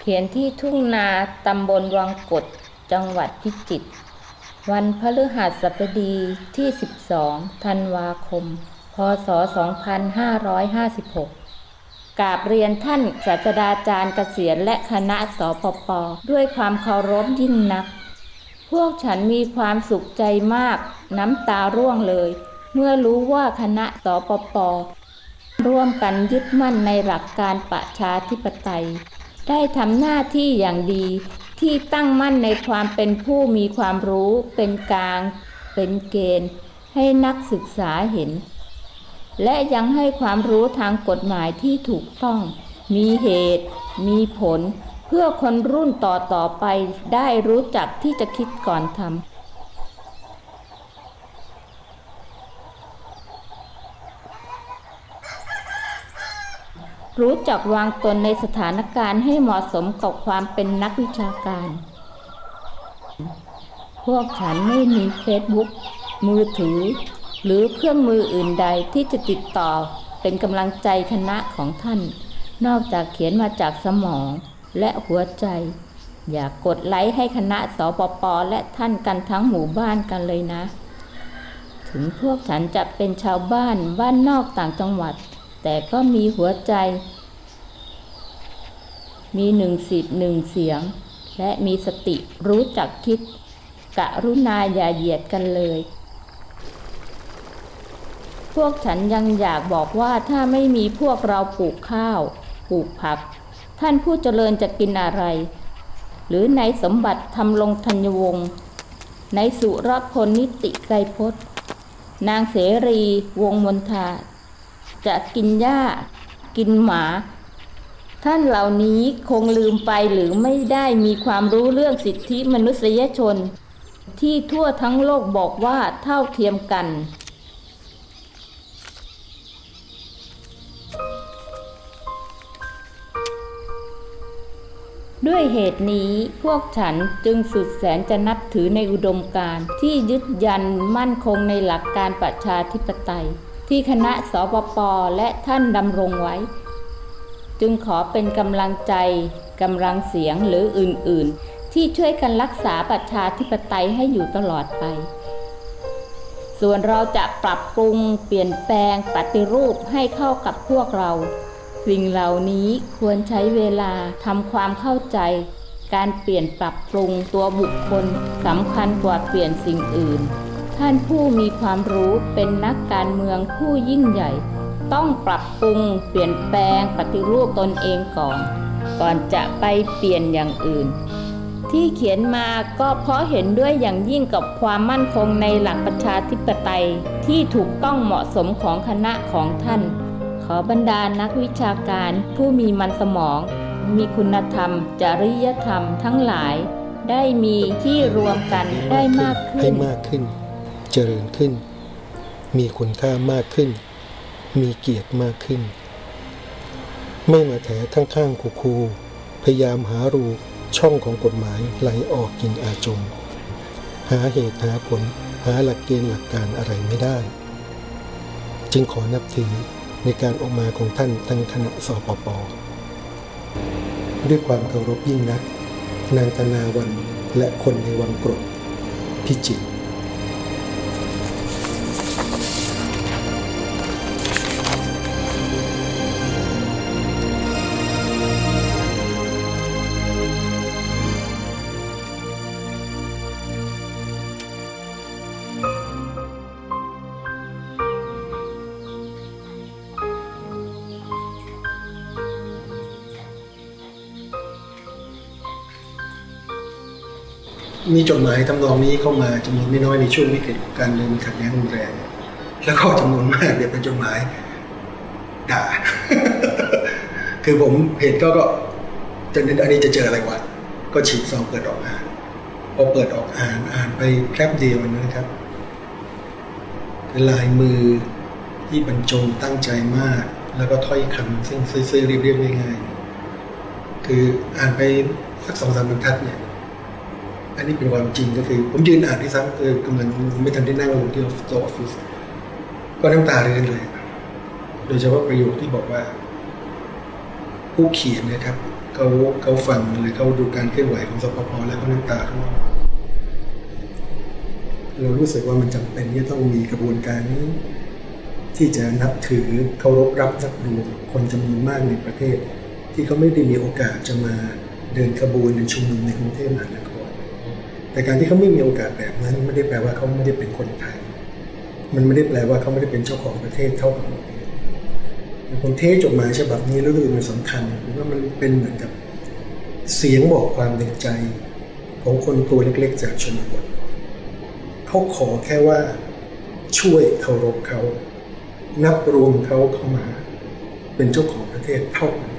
เขียนที่ทุ่งนาตำบลวังกดจังหวัดพิจิตรวันพฤหัสบดีที่12ธันวาคมพศ2556กราบเรียนท่านศาสตราจารย์เกษียณและคณะสปป.ด้วยความเคารพยิ่งนักพวกฉันมีความสุขใจมากน้ำตาร่วงเลยเมื่อรู้ว่าคณะสปป.ร่วมกันยึดมั่นในหลักการประชาธิปไตยได้ทำหน้าที่อย่างดีที่ตั้งมั่นในความเป็นผู้มีความรู้เป็นกลางเป็นเกณฑ์ให้นักศึกษาเห็นและยังให้ความรู้ทางกฎหมายที่ถูกต้องมีเหตุมีผลเพื่อคนรุ่นต่อไปได้รู้จักที่จะคิดก่อนทำรู้จักวางตนในสถานการณ์ให้เหมาะสมกับความเป็นนักวิชาการพวกฉันไม่มีเฟซบุ๊กมือถือหรือเครื่องมืออื่นใดที่จะติดต่อเป็นกำลังใจคณะของท่านนอกจากเขียนมาจากสมองและหัวใจอย่ากดไลค์ให้คณะสปป.และท่านกันทั้งหมู่บ้านกันเลยนะถึงพวกฉันจะเป็นชาวบ้านนอกต่างจังหวัดแต่ก็มีหัวใจมีหนึ่งสิทธิ์หนึ่งเสียงและมีสติรู้จักคิดกรุณาอย่าเหยียดกันเลยพวกฉันยังอยากบอกว่าถ้าไม่มีพวกเราปลูกข้าวปลูกผักท่านผู้เจริญจะกินอะไรหรือในสมบัติธรรมรงค์ธัญวงศ์ในสุรพลนิติไกรพจน์นางเสรีวงศ์มนทาจะกินหญ้ากินหมาท่านเหล่านี้คงลืมไปหรือไม่ได้มีความรู้เรื่องสิทธิมนุษยชนที่ทั่วทั้งโลกบอกว่าเท่าเทียมกันด้วยเหตุนี้พวกฉันจึงสุดแสนจะนับถือในอุดมการณ์ที่ยึดยันมั่นคงในหลักการประชาธิปไตยที่คณะสปป.และท่านดำรงไว้จึงขอเป็นกำลังใจกำลังเสียงหรืออื่นๆที่ช่วยกันรักษาประชาธิปไตยให้อยู่ตลอดไปส่วนเราจะปรับปรุงเปลี่ยนแปลงปฏิรูปให้เข้ากับพวกเราสิ่งเหล่านี้ควรใช้เวลาทำความเข้าใจการเปลี่ยนปรับปรุงตัวบุคคลสำคัญกว่าเปลี่ยนสิ่งอื่นท่านผู้มีความรู้เป็นนักการเมืองผู้ยิ่งใหญ่ต้องปรับปรุงเปลี่ยนแปลงปฏิรูปตนเองก่อนจะไปเปลี่ยนอย่างอื่นที่เขียนมาก็เพราะเห็นด้วยอย่างยิ่งกับความมั่นคงในหลักประชาธิปไตยที่ถูกต้องเหมาะสมของคณะของท่านขอบรรดานักวิชาการผู้มีมันสมองมีคุณธรรมจริยธรรมทั้งหลายได้มีที่รวมกันได้มากขึ้นให้มากขึ้นเจริญขึ้นมีคุณค่ามากขึ้นมีเกียรติมากขึ้นไม่มาแถข้างๆคูพยายามหารูช่องของกฎหมายไหลออกกินอาจมหาเหตุหาผลหาหลักเกณฑ์หลักการอะไรไม่ได้จึงขอนับถือในการออกมาของท่านทั้งคณะสปป.ด้วยความเคารพยิ่งนักนางธนาวันและคนในวังกรดพิจิตรมีจดหมายทำนองนี้เข้ามาจำนวนไม่น้อยในช่วงวิกฤตการเมืองขัดแย้งรุนแรงแล้วก็จำนวนมากเนี่ยเป็นจดหมายด่า คือผมเห็นก็จะอันนี้จะเจออะไรวะก็ฉีกซองเปิดออกอ่านพอเปิดออกอ่านไปแป๊บเดียวนะครับลายมือที่บรรจงตั้งใจมากแล้วก็ถ้อยคำซึ่งซื่อๆเรียบๆง่ายๆคืออ่านไปสัก2-3 บรรทัดเนี่ยอันนี้เป็นความจริงก็คือผมยืนอ่านที่ซ้ำกำลังไม่ทันได้นั่งลงที่โต๊ะออฟฟิศก็น้ำตาเรือนเลยโดยเฉพาะประโยคที่บอกว่า ผ ผู้เขียนนะครับเขาฟังหรือเขาดูการเคลื่อนไหวของสปป.แล้วก็น้ำตาร่วงเรารู้สึกว่ามันจำเป็นที่ต้องมีกระบวนการนี้ที่จะนับถือเคารพรับนับดูคนจำนวนมากในประเทศที่เขาไม่ได้มีโอกาสจะมาเดินขบวนในชุมนุมในกรุงเทพมหานครแต่การที่เขาไม่มีโอกาสแบบนั้นไม่ได้แปลว่าเขาไม่ได้เป็นคนไทยมันไม่ได้แปลว่าเขาไม่ได้เป็นเจ้าของประเทศเท่ากับผมเทจดหมายฉบับนี้แล้วรู้สึกมันสำคัญผมว่ามันเป็นเหมือนกับเสียงบอกความในใจของคนตัวเล็กๆจากชนบทเขาขอแค่ว่าช่วยเคารพเขานับรวมเขาเข้ามาเป็นเจ้าของประเทศเท่ากัน